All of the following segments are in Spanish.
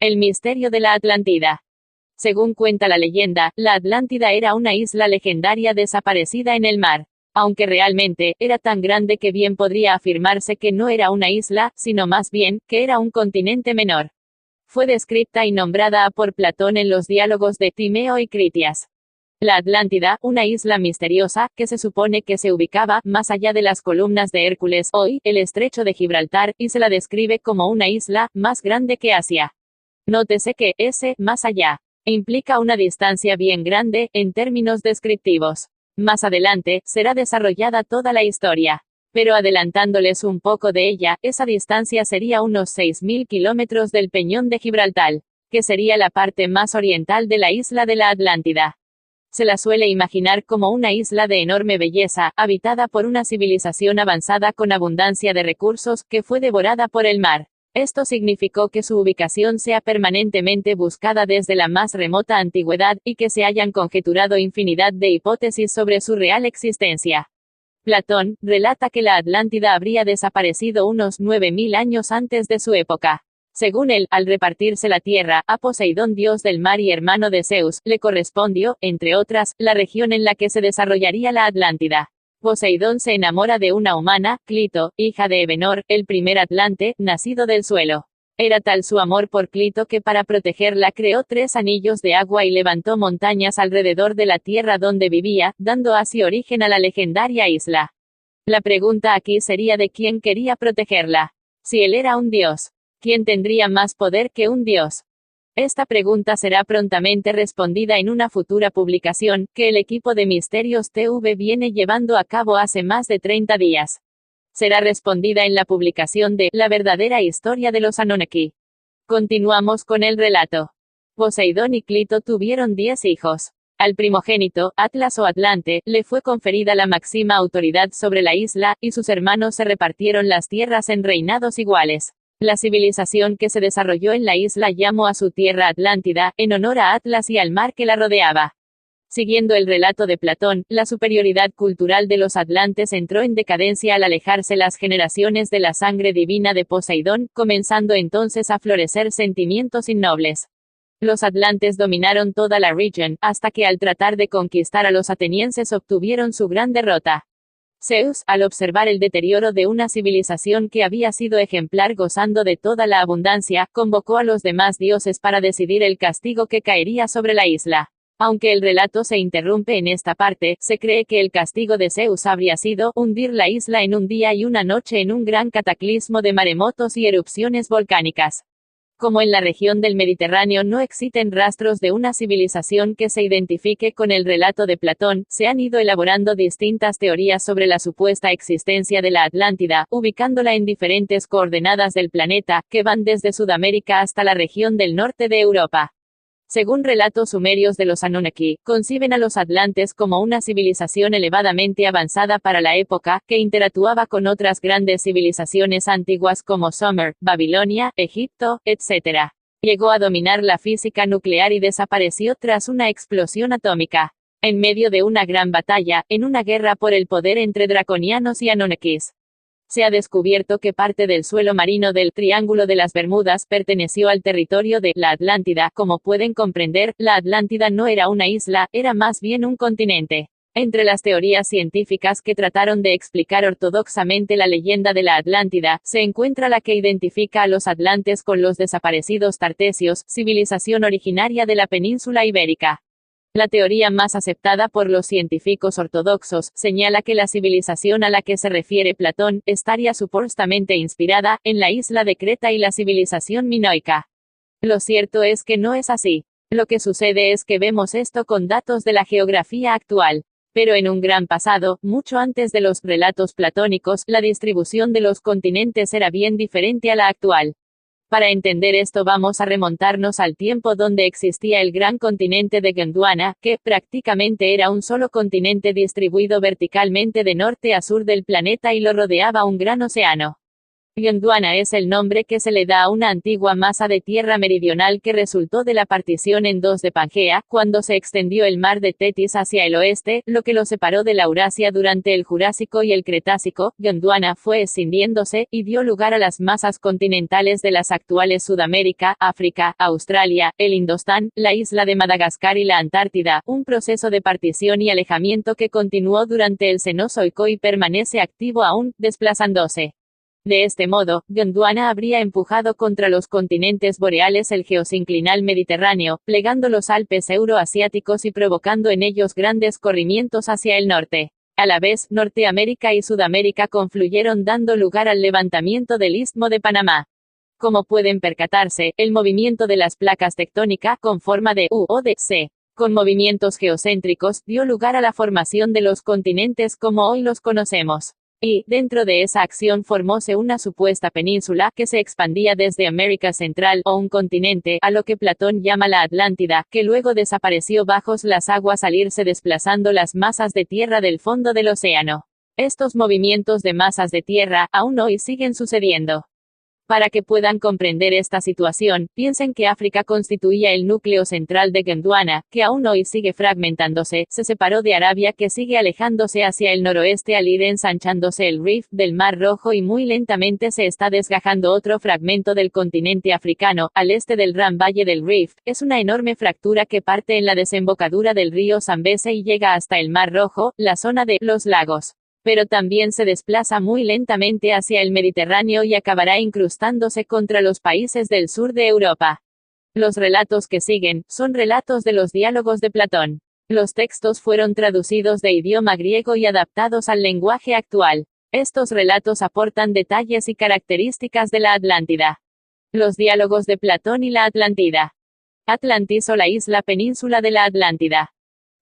El misterio de la Atlántida. Según cuenta la leyenda, la Atlántida era una isla legendaria desaparecida en el mar. Aunque realmente, era tan grande que bien podría afirmarse que no era una isla, sino más bien, que era un continente menor. Fue descrita y nombrada por Platón en los diálogos de Timeo y Critias. La Atlántida, una isla misteriosa, que se supone que se ubicaba más allá de las columnas de Hércules, hoy, el estrecho de Gibraltar, y se la describe como una isla más grande que Asia. Nótese que ese más allá implica una distancia bien grande, en términos descriptivos. Más adelante, será desarrollada toda la historia. Pero adelantándoles un poco de ella, esa distancia sería unos 6.000 kilómetros del Peñón de Gibraltar, que sería la parte más oriental de la isla de la Atlántida. Se la suele imaginar como una isla de enorme belleza, habitada por una civilización avanzada con abundancia de recursos, que fue devorada por el mar. Esto significó que su ubicación sea permanentemente buscada desde la más remota antigüedad, y que se hayan conjeturado infinidad de hipótesis sobre su real existencia. Platón relata que la Atlántida habría desaparecido unos 9.000 años antes de su época. Según él, al repartirse la tierra, a Poseidón, dios del mar y hermano de Zeus, le correspondió, entre otras, la región en la que se desarrollaría la Atlántida. Poseidón se enamora de una humana, Clito, hija de Evenor, el primer Atlante, nacido del suelo. Era tal su amor por Clito que para protegerla creó 3 anillos de agua y levantó montañas alrededor de la tierra donde vivía, dando así origen a la legendaria isla. La pregunta aquí sería de quién quería protegerla. Si él era un dios, ¿quién tendría más poder que un dios? Esta pregunta será prontamente respondida en una futura publicación, que el equipo de Misterios TV viene llevando a cabo hace más de 30 días. Será respondida en la publicación de La verdadera historia de los Anunnaki. Continuamos con el relato. Poseidón y Clito tuvieron 10 hijos. Al primogénito, Atlas o Atlante, le fue conferida la máxima autoridad sobre la isla, y sus hermanos se repartieron las tierras en reinados iguales. La civilización que se desarrolló en la isla llamó a su tierra Atlántida, en honor a Atlas y al mar que la rodeaba. Siguiendo el relato de Platón, la superioridad cultural de los atlantes entró en decadencia al alejarse las generaciones de la sangre divina de Poseidón, comenzando entonces a florecer sentimientos innobles. Los atlantes dominaron toda la región, hasta que al tratar de conquistar a los atenienses obtuvieron su gran derrota. Zeus, al observar el deterioro de una civilización que había sido ejemplar gozando de toda la abundancia, convocó a los demás dioses para decidir el castigo que caería sobre la isla. Aunque el relato se interrumpe en esta parte, se cree que el castigo de Zeus habría sido hundir la isla en un día y una noche en un gran cataclismo de maremotos y erupciones volcánicas. Como en la región del Mediterráneo no existen rastros de una civilización que se identifique con el relato de Platón, se han ido elaborando distintas teorías sobre la supuesta existencia de la Atlántida, ubicándola en diferentes coordenadas del planeta, que van desde Sudamérica hasta la región del norte de Europa. Según relatos sumerios de los Anunnaki, conciben a los atlantes como una civilización elevadamente avanzada para la época, que interactuaba con otras grandes civilizaciones antiguas como Sumer, Babilonia, Egipto, etc. Llegó a dominar la física nuclear y desapareció tras una explosión atómica. En medio de una gran batalla, en una guerra por el poder entre draconianos y Anunnakis. Se ha descubierto que parte del suelo marino del Triángulo de las Bermudas perteneció al territorio de la Atlántida. Como pueden comprender, la Atlántida no era una isla, era más bien un continente. Entre las teorías científicas que trataron de explicar ortodoxamente la leyenda de la Atlántida, se encuentra la que identifica a los atlantes con los desaparecidos tartesios, civilización originaria de la península ibérica. La teoría más aceptada por los científicos ortodoxos señala que la civilización a la que se refiere Platón estaría supuestamente inspirada en la isla de Creta y la civilización minoica. Lo cierto es que no es así. Lo que sucede es que vemos esto con datos de la geografía actual. Pero en un gran pasado, mucho antes de los relatos platónicos, la distribución de los continentes era bien diferente a la actual. Para entender esto vamos a remontarnos al tiempo donde existía el gran continente de Gondwana, que, prácticamente era un solo continente distribuido verticalmente de norte a sur del planeta y lo rodeaba un gran océano. Gondwana es el nombre que se le da a una antigua masa de tierra meridional que resultó de la partición en dos de Pangea, cuando se extendió el mar de Tetis hacia el oeste, lo que lo separó de Laurasia durante el Jurásico y el Cretácico. Gondwana fue escindiéndose, y dio lugar a las masas continentales de las actuales Sudamérica, África, Australia, el Indostán, la isla de Madagascar y la Antártida, un proceso de partición y alejamiento que continuó durante el Cenozoico y permanece activo aún, desplazándose. De este modo, Gondwana habría empujado contra los continentes boreales el geosinclinal mediterráneo, plegando los Alpes euroasiáticos y provocando en ellos grandes corrimientos hacia el norte. A la vez, Norteamérica y Sudamérica confluyeron dando lugar al levantamiento del Istmo de Panamá. Como pueden percatarse, el movimiento de las placas tectónicas, con forma de U o de C, con movimientos geocéntricos, dio lugar a la formación de los continentes como hoy los conocemos. Y, dentro de esa acción formóse una supuesta península, que se expandía desde América Central, o un continente, a lo que Platón llama la Atlántida, que luego desapareció bajo las aguas al irse desplazando las masas de tierra del fondo del océano. Estos movimientos de masas de tierra, aún hoy siguen sucediendo. Para que puedan comprender esta situación, piensen que África constituía el núcleo central de Gondwana, que aún hoy sigue fragmentándose, se separó de Arabia que sigue alejándose hacia el noroeste al ir ensanchándose el Rift del Mar Rojo y muy lentamente se está desgajando otro fragmento del continente africano, al este del Gran Valle del Rift, es una enorme fractura que parte en la desembocadura del río Zambeze y llega hasta el Mar Rojo, la zona de los lagos. Pero también se desplaza muy lentamente hacia el Mediterráneo y acabará incrustándose contra los países del sur de Europa. Los relatos que siguen, son relatos de los diálogos de Platón. Los textos fueron traducidos de idioma griego y adaptados al lenguaje actual. Estos relatos aportan detalles y características de la Atlántida. Los diálogos de Platón y la Atlántida. Atlantis o la isla península de la Atlántida.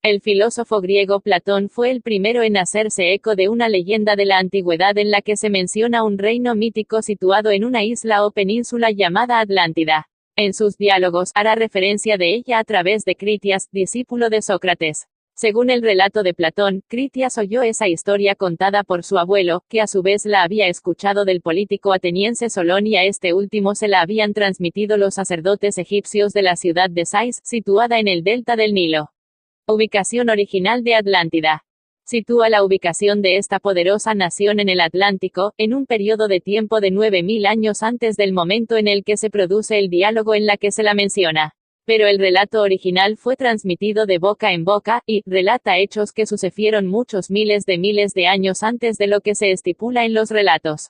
El filósofo griego Platón fue el primero en hacerse eco de una leyenda de la antigüedad en la que se menciona un reino mítico situado en una isla o península llamada Atlántida. En sus diálogos, hará referencia de ella a través de Critias, discípulo de Sócrates. Según el relato de Platón, Critias oyó esa historia contada por su abuelo, que a su vez la había escuchado del político ateniense Solón y a este último se la habían transmitido los sacerdotes egipcios de la ciudad de Sais, situada en el delta del Nilo. Ubicación original de Atlántida. Sitúa la ubicación de esta poderosa nación en el Atlántico, en un periodo de tiempo de 9000 años antes del momento en el que se produce el diálogo en la que se la menciona. Pero el relato original fue transmitido de boca en boca, y relata hechos que sucedieron muchos miles de años antes de lo que se estipula en los relatos.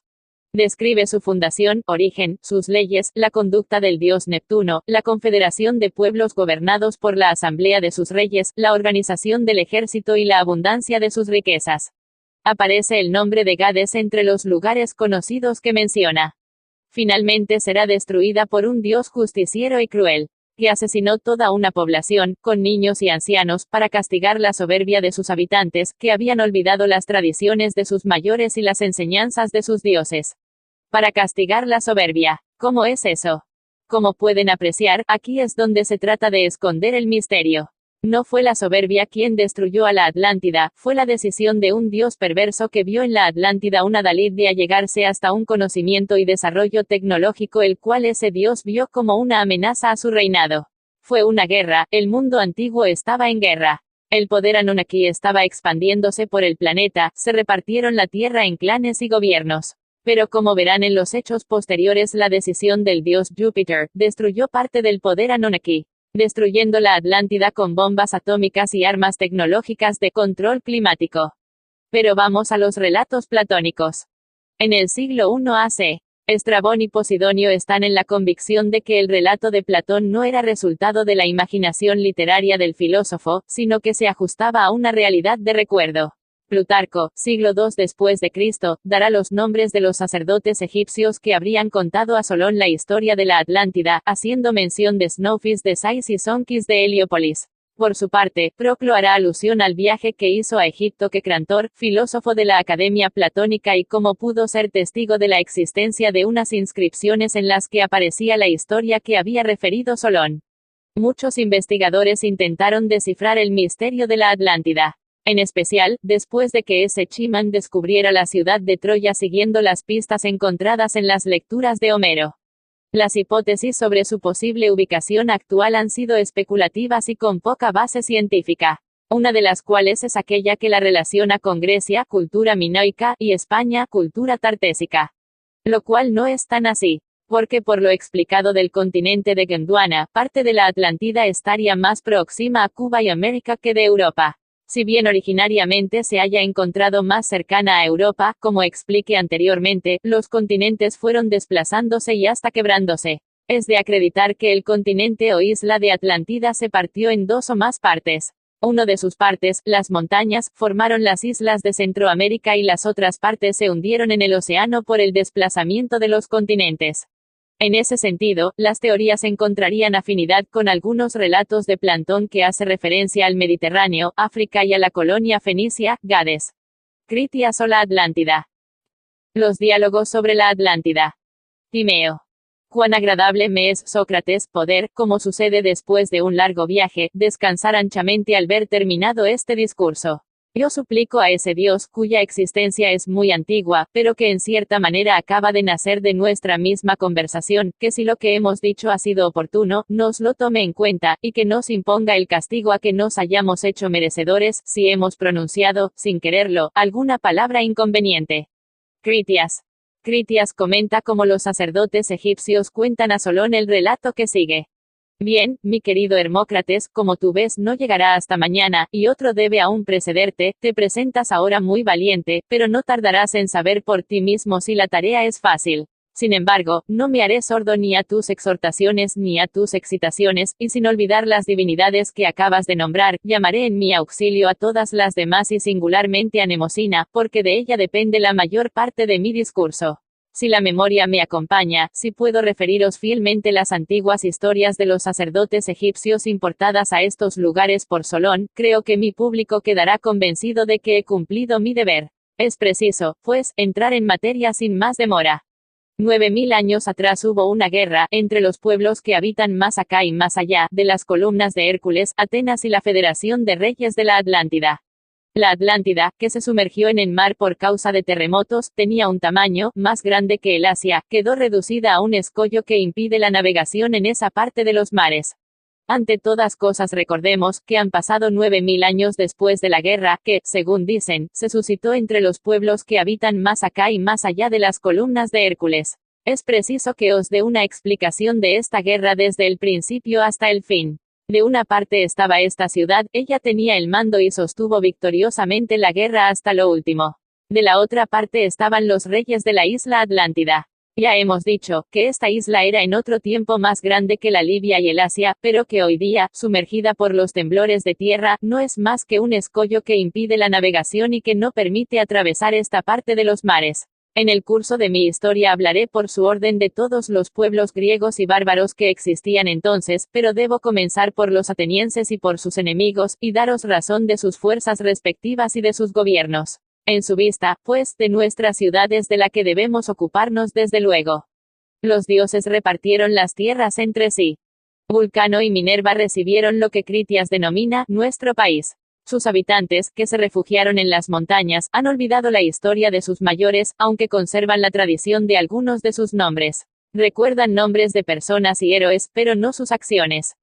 Describe su fundación, origen, sus leyes, la conducta del dios Neptuno, la confederación de pueblos gobernados por la asamblea de sus reyes, la organización del ejército y la abundancia de sus riquezas. Aparece el nombre de Gades entre los lugares conocidos que menciona. Finalmente será destruida por un dios justiciero y cruel, que asesinó toda una población, con niños y ancianos, para castigar la soberbia de sus habitantes, que habían olvidado las tradiciones de sus mayores y las enseñanzas de sus dioses. Para castigar la soberbia. ¿Cómo es eso? Como pueden apreciar, aquí es donde se trata de esconder el misterio. No fue la soberbia quien destruyó a la Atlántida, fue la decisión de un dios perverso que vio en la Atlántida una dalid de allegarse hasta un conocimiento y desarrollo tecnológico el cual ese dios vio como una amenaza a su reinado. Fue una guerra, el mundo antiguo estaba en guerra. El poder Anunnaki estaba expandiéndose por el planeta, se repartieron la tierra en clanes y gobiernos. Pero como verán en los hechos posteriores la decisión del dios Júpiter, destruyó parte del poder Anunnaki, destruyendo la Atlántida con bombas atómicas y armas tecnológicas de control climático. Pero vamos a los relatos platónicos. En el siglo I a.C., Estrabón y Posidonio están en la convicción de que el relato de Platón no era resultado de la imaginación literaria del filósofo, sino que se ajustaba a una realidad de recuerdo. Plutarco, siglo II después de Cristo, dará los nombres de los sacerdotes egipcios que habrían contado a Solón la historia de la Atlántida, haciendo mención de Snowfis de Sais y Sonkis de Heliópolis. Por su parte, Proclo hará alusión al viaje que hizo a Egipto que Crantor, filósofo de la Academia Platónica y cómo pudo ser testigo de la existencia de unas inscripciones en las que aparecía la historia que había referido Solón. Muchos investigadores intentaron descifrar el misterio de la Atlántida. En especial, después de que ese Chiman descubriera la ciudad de Troya siguiendo las pistas encontradas en las lecturas de Homero. Las hipótesis sobre su posible ubicación actual han sido especulativas y con poca base científica. Una de las cuales es aquella que la relaciona con Grecia, cultura minoica, y España, cultura tartésica. Lo cual no es tan así. Porque por lo explicado del continente de Gondwana, parte de la Atlántida estaría más próxima a Cuba y América que de Europa. Si bien originariamente se haya encontrado más cercana a Europa, como expliqué anteriormente, los continentes fueron desplazándose y hasta quebrándose. Es de acreditar que el continente o isla de Atlántida se partió en dos o más partes. Uno de sus partes, las montañas, formaron las islas de Centroamérica y las otras partes se hundieron en el océano por el desplazamiento de los continentes. En ese sentido, las teorías encontrarían afinidad con algunos relatos de Platón que hace referencia al Mediterráneo, África y a la colonia fenicia, Gades. Critias o la Atlántida. Los diálogos sobre la Atlántida. Timeo. Cuán agradable me es, Sócrates, poder, como sucede después de un largo viaje, descansar anchamente al ver terminado este discurso. Yo suplico a ese Dios, cuya existencia es muy antigua, pero que en cierta manera acaba de nacer de nuestra misma conversación, que si lo que hemos dicho ha sido oportuno, nos lo tome en cuenta, y que nos imponga el castigo a que nos hayamos hecho merecedores, si hemos pronunciado, sin quererlo, alguna palabra inconveniente. Critias. Critias comenta cómo los sacerdotes egipcios cuentan a Solón el relato que sigue. Bien, mi querido Hermócrates, como tú ves no llegará hasta mañana, y otro debe aún precederte, te presentas ahora muy valiente, pero no tardarás en saber por ti mismo si la tarea es fácil. Sin embargo, no me haré sordo ni a tus exhortaciones ni a tus excitaciones, y sin olvidar las divinidades que acabas de nombrar, llamaré en mi auxilio a todas las demás y singularmente a Nemosina, porque de ella depende la mayor parte de mi discurso. Si la memoria me acompaña, si puedo referiros fielmente las antiguas historias de los sacerdotes egipcios importadas a estos lugares por Solón, creo que mi público quedará convencido de que he cumplido mi deber. Es preciso, pues, entrar en materia sin más demora. 9000 años atrás hubo una guerra entre los pueblos que habitan más acá y más allá de las columnas de Hércules, Atenas y la Federación de Reyes de la Atlántida. La Atlántida, que se sumergió en el mar por causa de terremotos, tenía un tamaño más grande que el Asia, quedó reducida a un escollo que impide la navegación en esa parte de los mares. Ante todas cosas recordemos que han pasado 9000 años después de la guerra, que, según dicen, se suscitó entre los pueblos que habitan más acá y más allá de las columnas de Hércules. Es preciso que os dé una explicación de esta guerra desde el principio hasta el fin. De una parte estaba esta ciudad, ella tenía el mando y sostuvo victoriosamente la guerra hasta lo último. De la otra parte estaban los reyes de la isla Atlántida. Ya hemos dicho, que esta isla era en otro tiempo más grande que la Libia y el Asia, pero que hoy día, sumergida por los temblores de tierra, no es más que un escollo que impide la navegación y que no permite atravesar esta parte de los mares. En el curso de mi historia hablaré por su orden de todos los pueblos griegos y bárbaros que existían entonces, pero debo comenzar por los atenienses y por sus enemigos, y daros razón de sus fuerzas respectivas y de sus gobiernos. En su vista, pues, de nuestra ciudad es de la que debemos ocuparnos desde luego. Los dioses repartieron las tierras entre sí. Vulcano y Minerva recibieron lo que Critias denomina, nuestro país. Sus habitantes, que se refugiaron en las montañas, han olvidado la historia de sus mayores, aunque conservan la tradición de algunos de sus nombres. Recuerdan nombres de personas y héroes, pero no sus acciones.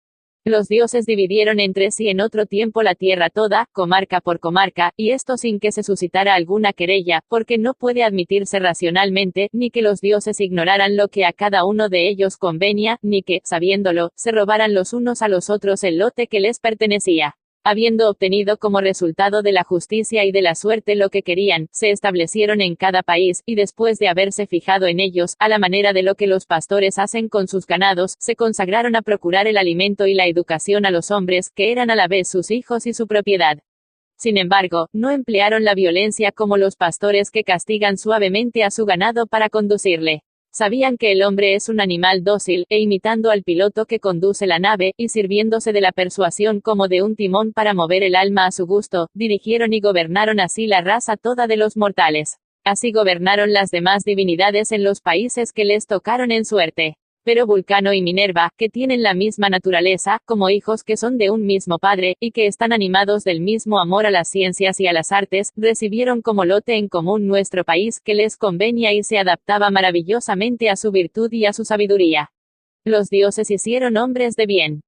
Los dioses dividieron entre sí en otro tiempo la tierra toda, comarca por comarca, y esto sin que se suscitara alguna querella, porque no puede admitirse racionalmente, ni que los dioses ignoraran lo que a cada uno de ellos convenía, ni que, sabiéndolo, se robaran los unos a los otros el lote que les pertenecía. Habiendo obtenido como resultado de la justicia y de la suerte lo que querían, se establecieron en cada país, y después de haberse fijado en ellos, a la manera de lo que los pastores hacen con sus ganados, se consagraron a procurar el alimento y la educación a los hombres, que eran a la vez sus hijos y su propiedad. Sin embargo, no emplearon la violencia como los pastores que castigan suavemente a su ganado para conducirle. Sabían que el hombre es un animal dócil, e imitando al piloto que conduce la nave, y sirviéndose de la persuasión como de un timón para mover el alma a su gusto, dirigieron y gobernaron así la raza toda de los mortales. Así gobernaron las demás divinidades en los países que les tocaron en suerte. Pero Vulcano y Minerva, que tienen la misma naturaleza, como hijos que son de un mismo padre, y que están animados del mismo amor a las ciencias y a las artes, recibieron como lote en común nuestro país, que les convenía y se adaptaba maravillosamente a su virtud y a su sabiduría. Los dioses hicieron hombres de bien.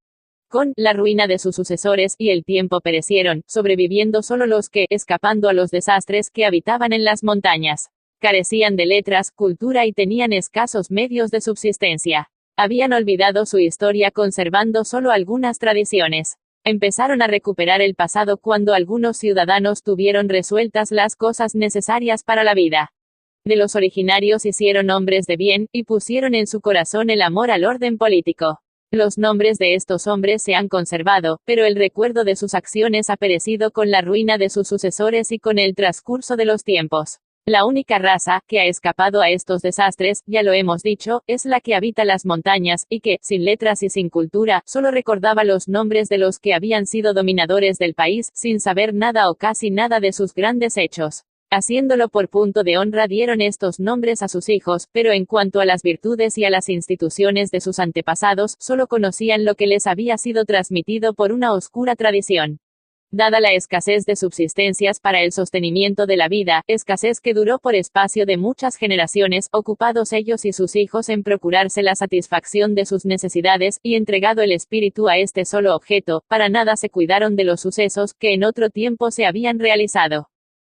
Con la ruina de sus sucesores y el tiempo perecieron, sobreviviendo solo los que, escapando a los desastres que habitaban en las montañas, carecían de letras, cultura y tenían escasos medios de subsistencia. Habían olvidado su historia conservando solo algunas tradiciones. Empezaron a recuperar el pasado cuando algunos ciudadanos tuvieron resueltas las cosas necesarias para la vida. De los originarios hicieron hombres de bien, y pusieron en su corazón el amor al orden político. Los nombres de estos hombres se han conservado, pero el recuerdo de sus acciones ha perecido con la ruina de sus sucesores y con el transcurso de los tiempos. La única raza que ha escapado a estos desastres, ya lo hemos dicho, es la que habita las montañas, y que, sin letras y sin cultura, solo recordaba los nombres de los que habían sido dominadores del país, sin saber nada o casi nada de sus grandes hechos. Haciéndolo por punto de honra dieron estos nombres a sus hijos, pero en cuanto a las virtudes y a las instituciones de sus antepasados, solo conocían lo que les había sido transmitido por una oscura tradición. Dada la escasez de subsistencias para el sostenimiento de la vida, escasez que duró por espacio de muchas generaciones, ocupados ellos y sus hijos en procurarse la satisfacción de sus necesidades, y entregado el espíritu a este solo objeto, para nada se cuidaron de los sucesos que en otro tiempo se habían realizado.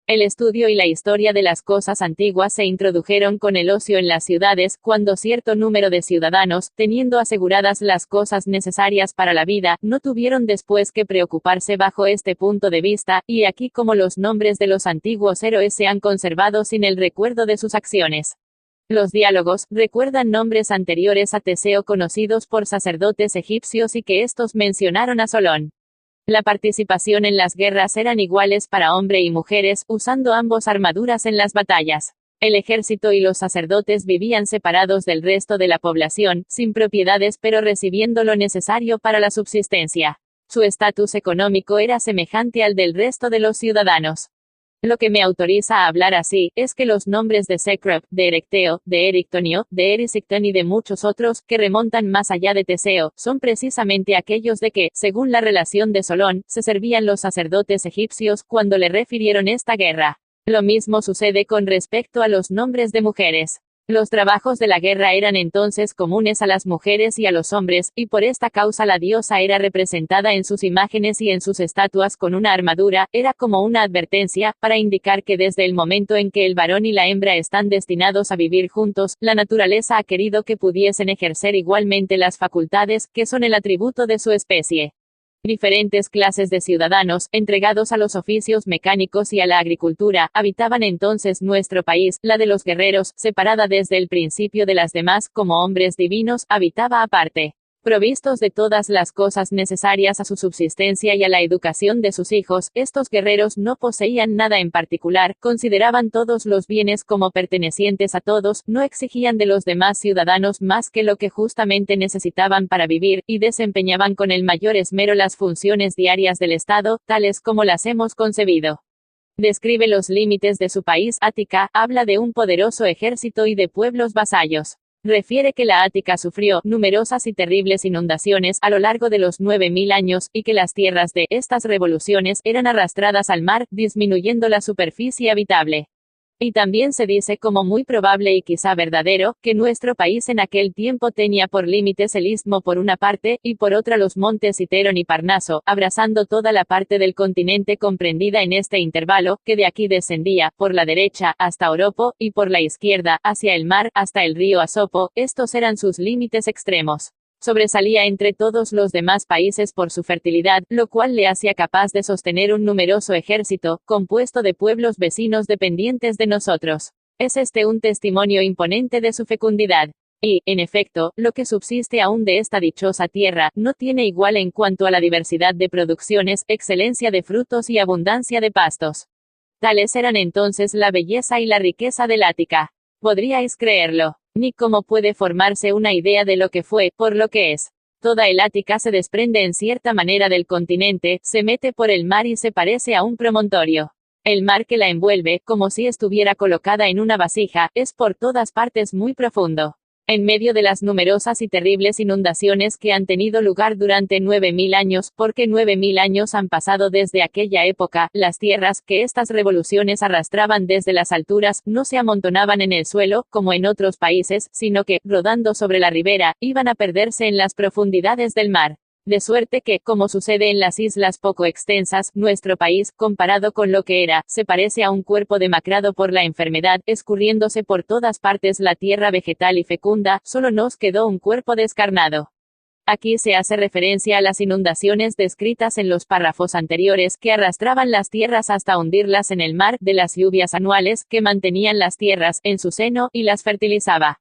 El estudio y la historia de las cosas antiguas se introdujeron con el ocio en las ciudades, cuando cierto número de ciudadanos, teniendo aseguradas las cosas necesarias para la vida, no tuvieron después que preocuparse bajo este punto de vista, y aquí como los nombres de los antiguos héroes se han conservado sin el recuerdo de sus acciones. Los diálogos recuerdan nombres anteriores a Teseo conocidos por sacerdotes egipcios y que estos mencionaron a Solón. La participación en las guerras eran iguales para hombre y mujeres, usando ambos armaduras en las batallas. El ejército y los sacerdotes vivían separados del resto de la población, sin propiedades pero recibiendo lo necesario para la subsistencia. Su estatus económico era semejante al del resto de los ciudadanos. Lo que me autoriza a hablar así, es que los nombres de Cecrope, de Erecteo, de Erictonio, de Erisictón y de muchos otros, que remontan más allá de Teseo, son precisamente aquellos de que, según la relación de Solón, se servían los sacerdotes egipcios cuando le refirieron esta guerra. Lo mismo sucede con respecto a los nombres de mujeres. Los trabajos de la guerra eran entonces comunes a las mujeres y a los hombres, y por esta causa la diosa era representada en sus imágenes y en sus estatuas con una armadura, era como una advertencia, para indicar que desde el momento en que el varón y la hembra están destinados a vivir juntos, la naturaleza ha querido que pudiesen ejercer igualmente las facultades, que son el atributo de su especie. Diferentes clases de ciudadanos, entregados a los oficios mecánicos y a la agricultura, habitaban entonces nuestro país. La de los guerreros, separada desde el principio de las demás, como hombres divinos, habitaba aparte. Provistos de todas las cosas necesarias a su subsistencia y a la educación de sus hijos, estos guerreros no poseían nada en particular, consideraban todos los bienes como pertenecientes a todos, no exigían de los demás ciudadanos más que lo que justamente necesitaban para vivir, y desempeñaban con el mayor esmero las funciones diarias del Estado, tales como las hemos concebido. Describe los límites de su país, Ática, habla de un poderoso ejército y de pueblos vasallos. Refiere que la Ática sufrió numerosas y terribles inundaciones a lo largo de los 9000 años, y que las tierras de estas revoluciones eran arrastradas al mar, disminuyendo la superficie habitable. Y también se dice como muy probable y quizá verdadero, que nuestro país en aquel tiempo tenía por límites el istmo por una parte, y por otra los montes Iterón y Parnaso, abrazando toda la parte del continente comprendida en este intervalo, que de aquí descendía, por la derecha, hasta Oropo, y por la izquierda, hacia el mar, hasta el río Asopo. Estos eran sus límites extremos. Sobresalía entre todos los demás países por su fertilidad, lo cual le hacía capaz de sostener un numeroso ejército, compuesto de pueblos vecinos dependientes de nosotros. Es este un testimonio imponente de su fecundidad. Y, en efecto, lo que subsiste aún de esta dichosa tierra, no tiene igual en cuanto a la diversidad de producciones, excelencia de frutos y abundancia de pastos. Tales eran entonces la belleza y la riqueza del Ática. ¿Podríais creerlo? Ni cómo puede formarse una idea de lo que fue, por lo que es. Toda el Ática se desprende en cierta manera del continente, se mete por el mar y se parece a un promontorio. El mar que la envuelve, como si estuviera colocada en una vasija, es por todas partes muy profundo. En medio de las numerosas y terribles inundaciones que han tenido lugar durante 9000 años, porque 9000 años han pasado desde aquella época, las tierras que estas revoluciones arrastraban desde las alturas, no se amontonaban en el suelo, como en otros países, sino que, rodando sobre la ribera, iban a perderse en las profundidades del mar. De suerte que, como sucede en las islas poco extensas, nuestro país, comparado con lo que era, se parece a un cuerpo demacrado por la enfermedad, escurriéndose por todas partes la tierra vegetal y fecunda, solo nos quedó un cuerpo descarnado. Aquí se hace referencia a las inundaciones descritas en los párrafos anteriores, que arrastraban las tierras hasta hundirlas en el mar, de las lluvias anuales, que mantenían las tierras en su seno, y las fertilizaba.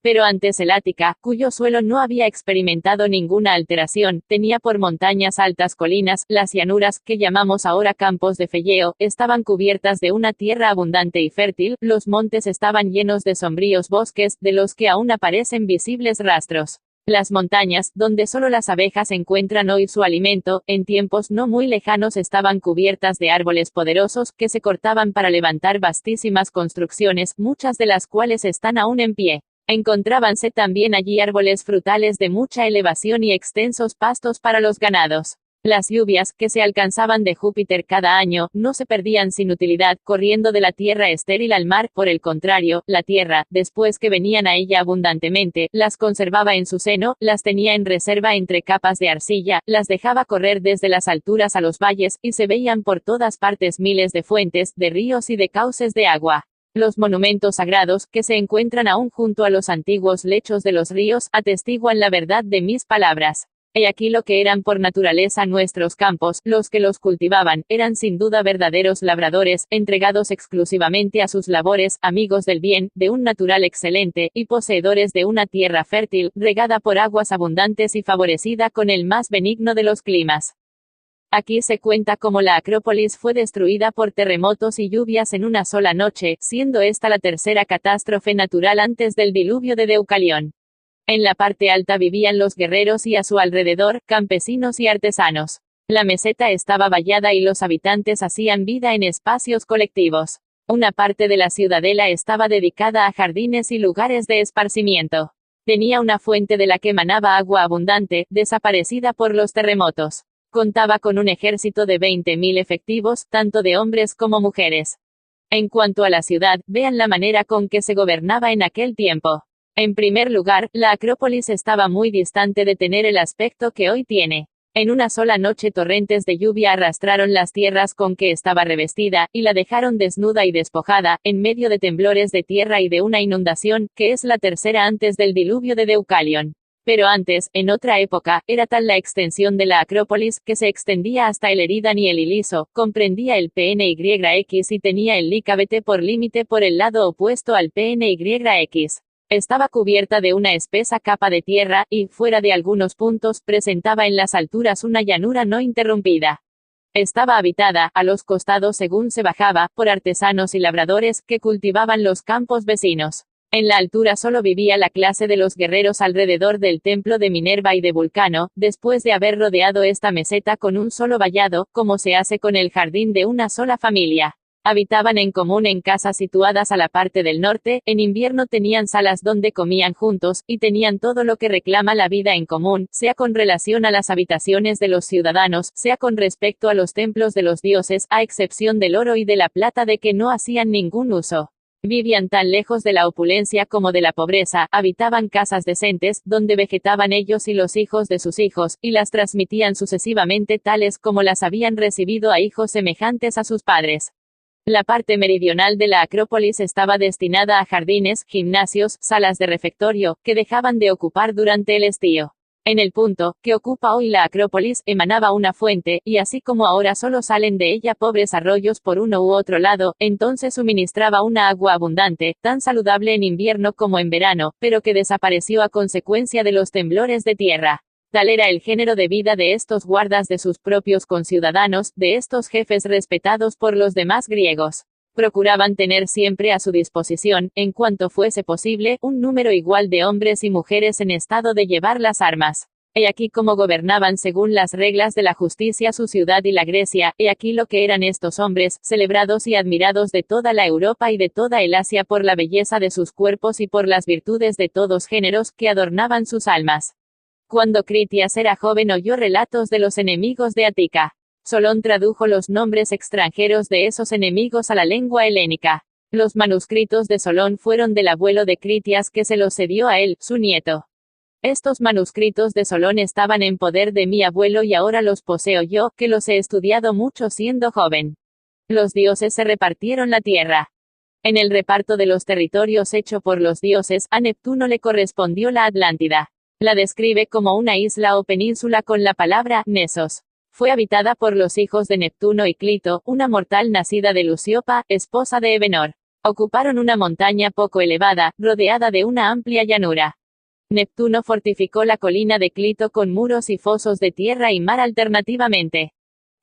Pero antes el Ática, cuyo suelo no había experimentado ninguna alteración, tenía por montañas altas colinas, las llanuras, que llamamos ahora campos de Felleo, estaban cubiertas de una tierra abundante y fértil, los montes estaban llenos de sombríos bosques, de los que aún aparecen visibles rastros. Las montañas, donde solo las abejas encuentran hoy su alimento, en tiempos no muy lejanos estaban cubiertas de árboles poderosos, que se cortaban para levantar vastísimas construcciones, muchas de las cuales están aún en pie. Encontrábanse también allí árboles frutales de mucha elevación y extensos pastos para los ganados. Las lluvias, que se alcanzaban de Júpiter cada año, no se perdían sin utilidad, corriendo de la tierra estéril al mar. Por el contrario, la tierra, después que venían a ella abundantemente, las conservaba en su seno, las tenía en reserva entre capas de arcilla, las dejaba correr desde las alturas a los valles, y se veían por todas partes miles de fuentes, de ríos y de cauces de agua. Los monumentos sagrados, que se encuentran aún junto a los antiguos lechos de los ríos, atestiguan la verdad de mis palabras. He aquí lo que eran por naturaleza nuestros campos, los que los cultivaban, eran sin duda verdaderos labradores, entregados exclusivamente a sus labores, amigos del bien, de un natural excelente, y poseedores de una tierra fértil, regada por aguas abundantes y favorecida con el más benigno de los climas. Aquí se cuenta cómo la Acrópolis fue destruida por terremotos y lluvias en una sola noche, siendo esta la tercera catástrofe natural antes del diluvio de Deucalión. En la parte alta vivían los guerreros y a su alrededor, campesinos y artesanos. La meseta estaba vallada y los habitantes hacían vida en espacios colectivos. Una parte de la ciudadela estaba dedicada a jardines y lugares de esparcimiento. Tenía una fuente de la que manaba agua abundante, desaparecida por los terremotos. Contaba con un ejército de 20.000 efectivos, tanto de hombres como mujeres. En cuanto a la ciudad, vean la manera con que se gobernaba en aquel tiempo. En primer lugar, la Acrópolis estaba muy distante de tener el aspecto que hoy tiene. En una sola noche torrentes de lluvia arrastraron las tierras con que estaba revestida, y la dejaron desnuda y despojada, en medio de temblores de tierra y de una inundación, que es la tercera antes del diluvio de Deucalión. Pero antes, en otra época, era tal la extensión de la Acrópolis, que se extendía hasta el Eridán y el Iliso, comprendía el PNYX y tenía el Lícabete por límite por el lado opuesto al PNYX. Estaba cubierta de una espesa capa de tierra, y, fuera de algunos puntos, presentaba en las alturas una llanura no interrumpida. Estaba habitada, a los costados según se bajaba, por artesanos y labradores, que cultivaban los campos vecinos. En la altura solo vivía la clase de los guerreros alrededor del templo de Minerva y de Vulcano, después de haber rodeado esta meseta con un solo vallado, como se hace con el jardín de una sola familia. Habitaban en común en casas situadas a la parte del norte, en invierno tenían salas donde comían juntos, y tenían todo lo que reclama la vida en común, sea con relación a las habitaciones de los ciudadanos, sea con respecto a los templos de los dioses, a excepción del oro y de la plata de que no hacían ningún uso. Vivían tan lejos de la opulencia como de la pobreza, habitaban casas decentes, donde vegetaban ellos y los hijos de sus hijos, y las transmitían sucesivamente tales como las habían recibido a hijos semejantes a sus padres. La parte meridional de la Acrópolis estaba destinada a jardines, gimnasios, salas de refectorio, que dejaban de ocupar durante el estío. En el punto, que ocupa hoy la Acrópolis, emanaba una fuente, y así como ahora solo salen de ella pobres arroyos por uno u otro lado, entonces suministraba una agua abundante, tan saludable en invierno como en verano, pero que desapareció a consecuencia de los temblores de tierra. Tal era el género de vida de estos guardas de sus propios conciudadanos, de estos jefes respetados por los demás griegos. Procuraban tener siempre a su disposición, en cuanto fuese posible, un número igual de hombres y mujeres en estado de llevar las armas. He aquí cómo gobernaban según las reglas de la justicia su ciudad y la Grecia, he aquí lo que eran estos hombres, celebrados y admirados de toda la Europa y de toda el Asia por la belleza de sus cuerpos y por las virtudes de todos géneros que adornaban sus almas. Cuando Critias era joven oyó relatos de los enemigos de Ática. Solón tradujo los nombres extranjeros de esos enemigos a la lengua helénica. Los manuscritos de Solón fueron del abuelo de Critias que se los cedió a él, su nieto. Estos manuscritos de Solón estaban en poder de mi abuelo y ahora los poseo yo, que los he estudiado mucho siendo joven. Los dioses se repartieron la tierra. En el reparto de los territorios hecho por los dioses, a Neptuno le correspondió la Atlántida. La describe como una isla o península con la palabra Nesos. Fue habitada por los hijos de Neptuno y Clito, una mortal nacida de Luciopa, esposa de Evenor. Ocuparon una montaña poco elevada, rodeada de una amplia llanura. Neptuno fortificó la colina de Clito con muros y fosos de tierra y mar alternativamente.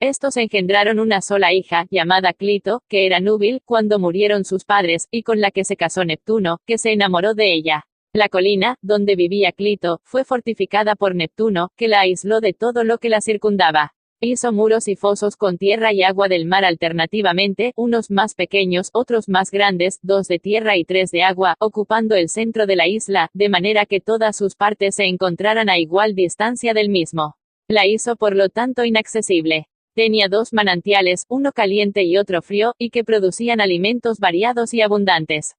Estos engendraron una sola hija, llamada Clito, que era núbil, cuando murieron sus padres, y con la que se casó Neptuno, que se enamoró de ella. La colina, donde vivía Clito, fue fortificada por Neptuno, que la aisló de todo lo que la circundaba. Hizo muros y fosos con tierra y agua del mar alternativamente, unos más pequeños, otros más grandes, 2 de tierra y 3 de agua, ocupando el centro de la isla, de manera que todas sus partes se encontraran a igual distancia del mismo. La hizo por lo tanto inaccesible. Tenía 2 manantiales, uno caliente y otro frío, y que producían alimentos variados y abundantes.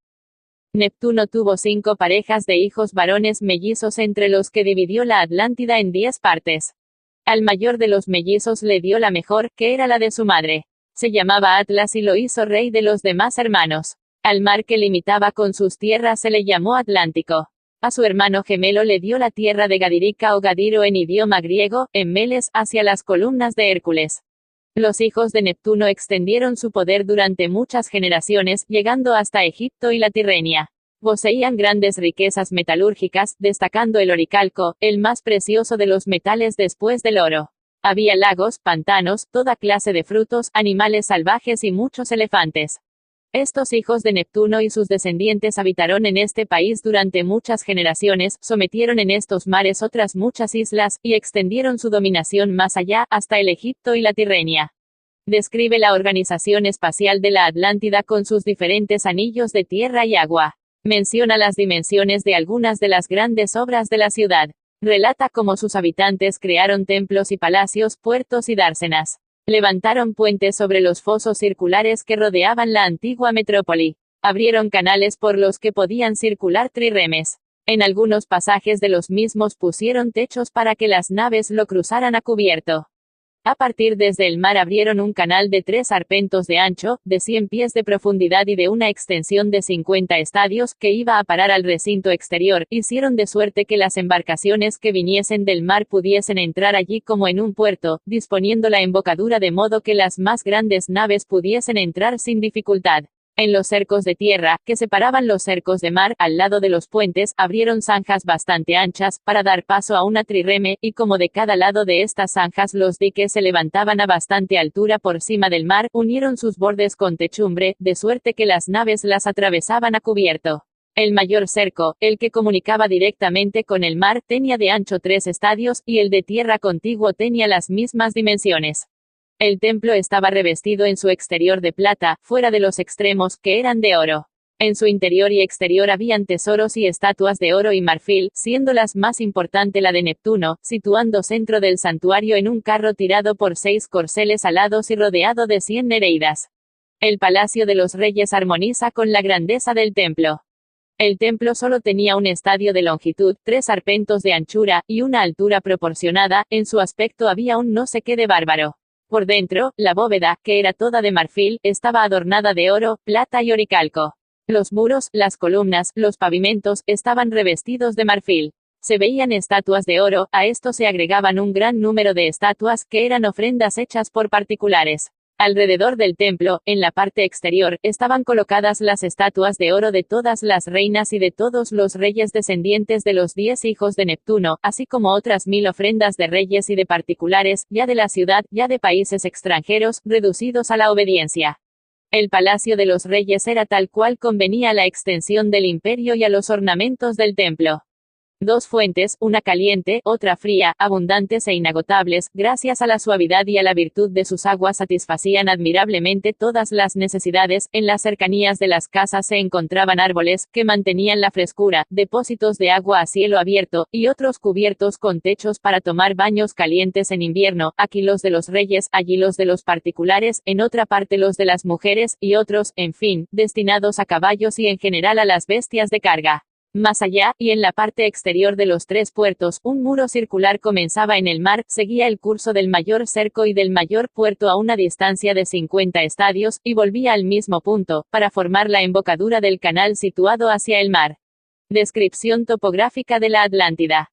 Neptuno tuvo 5 parejas de hijos varones mellizos entre los que dividió la Atlántida en 10 partes. Al mayor de los mellizos le dio la mejor, que era la de su madre. Se llamaba Atlas y lo hizo rey de los demás hermanos. Al mar que limitaba con sus tierras se le llamó Atlántico. A su hermano gemelo le dio la tierra de Gadirica o Gadiro en idioma griego, en Meles, hacia las columnas de Hércules. Los hijos de Neptuno extendieron su poder durante muchas generaciones, llegando hasta Egipto y la Tirrenia. Poseían grandes riquezas metalúrgicas, destacando el oricalco, el más precioso de los metales después del oro. Había lagos, pantanos, toda clase de frutos, animales salvajes y muchos elefantes. Estos hijos de Neptuno y sus descendientes habitaron en este país durante muchas generaciones, sometieron en estos mares otras muchas islas, y extendieron su dominación más allá, hasta el Egipto y la Tirrenia. Describe la organización espacial de la Atlántida con sus diferentes anillos de tierra y agua. Menciona las dimensiones de algunas de las grandes obras de la ciudad. Relata cómo sus habitantes crearon templos y palacios, puertos y dársenas. Levantaron puentes sobre los fosos circulares que rodeaban la antigua metrópoli. Abrieron canales por los que podían circular trirremes. En algunos pasajes de los mismos pusieron techos para que las naves lo cruzaran a cubierto. A partir desde el mar abrieron un canal de 3 arpentos de ancho, de 100 pies de profundidad y de una extensión de 50 estadios, que iba a parar al recinto exterior. Hicieron de suerte que las embarcaciones que viniesen del mar pudiesen entrar allí como en un puerto, disponiendo la embocadura de modo que las más grandes naves pudiesen entrar sin dificultad. En los cercos de tierra, que separaban los cercos de mar, al lado de los puentes, abrieron zanjas bastante anchas, para dar paso a una trireme, y como de cada lado de estas zanjas los diques se levantaban a bastante altura por cima del mar, unieron sus bordes con techumbre, de suerte que las naves las atravesaban a cubierto. El mayor cerco, el que comunicaba directamente con el mar, tenía de ancho 3 estadios, y el de tierra contiguo tenía las mismas dimensiones. El templo estaba revestido en su exterior de plata, fuera de los extremos, que eran de oro. En su interior y exterior habían tesoros y estatuas de oro y marfil, siendo las más importante la de Neptuno, situando centro del santuario en un carro tirado por 6 corceles alados y rodeado de 100 nereidas. El palacio de los reyes armoniza con la grandeza del templo. El templo solo tenía un estadio de longitud, 3 arpentos de anchura, y una altura proporcionada. En su aspecto había un no sé qué de bárbaro. Por dentro, la bóveda, que era toda de marfil, estaba adornada de oro, plata y oricalco. Los muros, las columnas, los pavimentos, estaban revestidos de marfil. Se veían estatuas de oro, a esto se agregaban un gran número de estatuas, que eran ofrendas hechas por particulares. Alrededor del templo, en la parte exterior, estaban colocadas las estatuas de oro de todas las reinas y de todos los reyes descendientes de los 10 hijos de Neptuno, así como otras 1000 ofrendas de reyes y de particulares, ya de la ciudad, ya de países extranjeros, reducidos a la obediencia. El palacio de los reyes era tal cual convenía a la extensión del imperio y a los ornamentos del templo. Dos fuentes, una caliente, otra fría, abundantes e inagotables, gracias a la suavidad y a la virtud de sus aguas satisfacían admirablemente todas las necesidades. En las cercanías de las casas se encontraban árboles, que mantenían la frescura, depósitos de agua a cielo abierto, y otros cubiertos con techos para tomar baños calientes en invierno, aquí los de los reyes, allí los de los particulares, en otra parte los de las mujeres, y otros, en fin, destinados a caballos y en general a las bestias de carga. Más allá, y en la parte exterior de los tres puertos, un muro circular comenzaba en el mar, seguía el curso del mayor cerco y del mayor puerto a una distancia de 50 estadios, y volvía al mismo punto, para formar la embocadura del canal situado hacia el mar. Descripción topográfica de la Atlántida.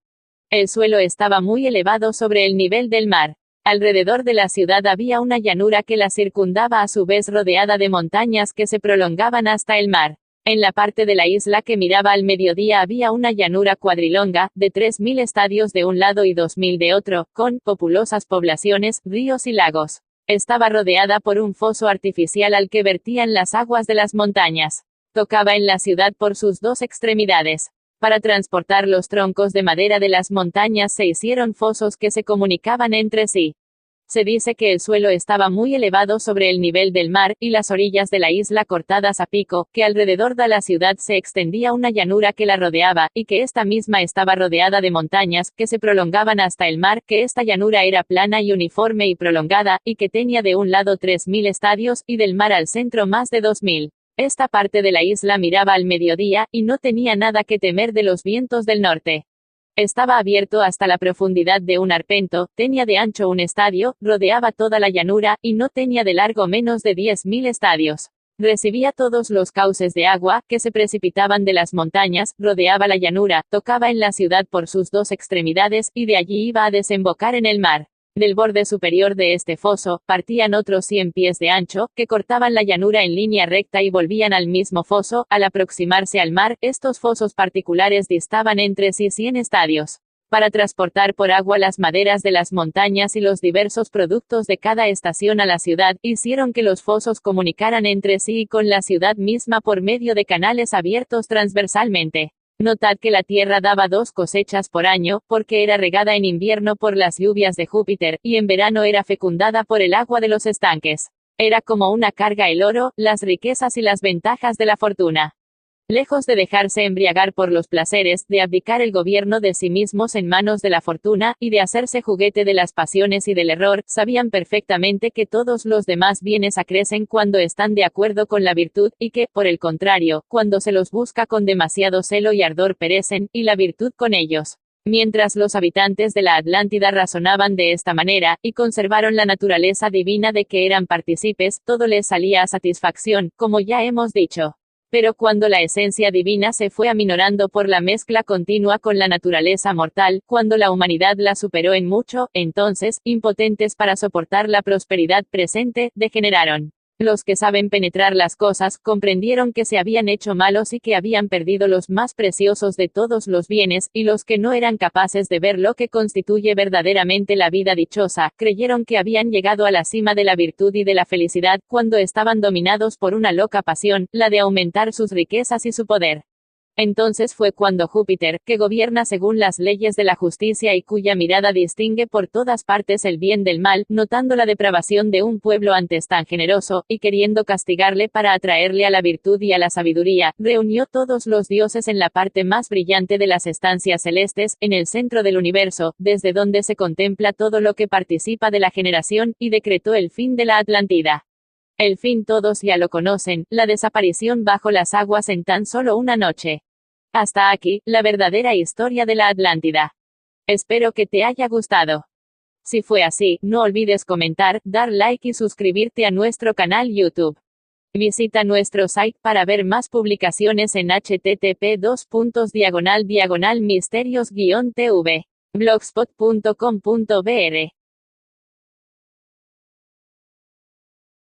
El suelo estaba muy elevado sobre el nivel del mar. Alrededor de la ciudad había una llanura que la circundaba, a su vez rodeada de montañas que se prolongaban hasta el mar. En la parte de la isla que miraba al mediodía había una llanura cuadrilonga, de 3000 estadios de un lado y 2000 de otro, con populosas poblaciones, ríos y lagos. Estaba rodeada por un foso artificial al que vertían las aguas de las montañas. Tocaba en la ciudad por sus dos extremidades. Para transportar los troncos de madera de las montañas se hicieron fosos que se comunicaban entre sí. Se dice que el suelo estaba muy elevado sobre el nivel del mar, y las orillas de la isla cortadas a pico, que alrededor de la ciudad se extendía una llanura que la rodeaba, y que esta misma estaba rodeada de montañas, que se prolongaban hasta el mar, que esta llanura era plana y uniforme y prolongada, y que tenía de un lado 3000 estadios, y del mar al centro más de 2000. Esta parte de la isla miraba al mediodía, y no tenía nada que temer de los vientos del norte. Estaba abierto hasta la profundidad de un arpento, tenía de ancho un estadio, rodeaba toda la llanura, y no tenía de largo menos de 10.000 estadios. Recibía todos los cauces de agua, que se precipitaban de las montañas, rodeaba la llanura, tocaba en la ciudad por sus dos extremidades, y de allí iba a desembocar en el mar. Del borde superior de este foso, partían otros 100 pies de ancho, que cortaban la llanura en línea recta y volvían al mismo foso. Al aproximarse al mar, estos fosos particulares distaban entre sí 100 estadios. Para transportar por agua las maderas de las montañas y los diversos productos de cada estación a la ciudad, hicieron que los fosos comunicaran entre sí y con la ciudad misma por medio de canales abiertos transversalmente. Notad que la tierra daba 2 cosechas por año, porque era regada en invierno por las lluvias de Júpiter, y en verano era fecundada por el agua de los estanques. Era como una carga el oro, las riquezas y las ventajas de la fortuna. Lejos de dejarse embriagar por los placeres, de abdicar el gobierno de sí mismos en manos de la fortuna, y de hacerse juguete de las pasiones y del error, sabían perfectamente que todos los demás bienes acrecen cuando están de acuerdo con la virtud, y que, por el contrario, cuando se los busca con demasiado celo y ardor perecen, y la virtud con ellos. Mientras los habitantes de la Atlántida razonaban de esta manera, y conservaron la naturaleza divina de que eran partícipes, todo les salía a satisfacción, como ya hemos dicho. Pero cuando la esencia divina se fue aminorando por la mezcla continua con la naturaleza mortal, cuando la humanidad la superó en mucho, entonces, impotentes para soportar la prosperidad presente, degeneraron. Los que saben penetrar las cosas, comprendieron que se habían hecho malos y que habían perdido los más preciosos de todos los bienes, y los que no eran capaces de ver lo que constituye verdaderamente la vida dichosa, creyeron que habían llegado a la cima de la virtud y de la felicidad, cuando estaban dominados por una loca pasión, la de aumentar sus riquezas y su poder. Entonces fue cuando Júpiter, que gobierna según las leyes de la justicia y cuya mirada distingue por todas partes el bien del mal, notando la depravación de un pueblo antes tan generoso, y queriendo castigarle para atraerle a la virtud y a la sabiduría, reunió todos los dioses en la parte más brillante de las estancias celestes, en el centro del universo, desde donde se contempla todo lo que participa de la generación, y decretó el fin de la Atlántida. El fin todos ya lo conocen, la desaparición bajo las aguas en tan solo una noche. Hasta aquí, la verdadera historia de la Atlántida. Espero que te haya gustado. Si fue así, no olvides comentar, dar like y suscribirte a nuestro canal YouTube. Visita nuestro site para ver más publicaciones en http://misterios-tv. blogspot.com.br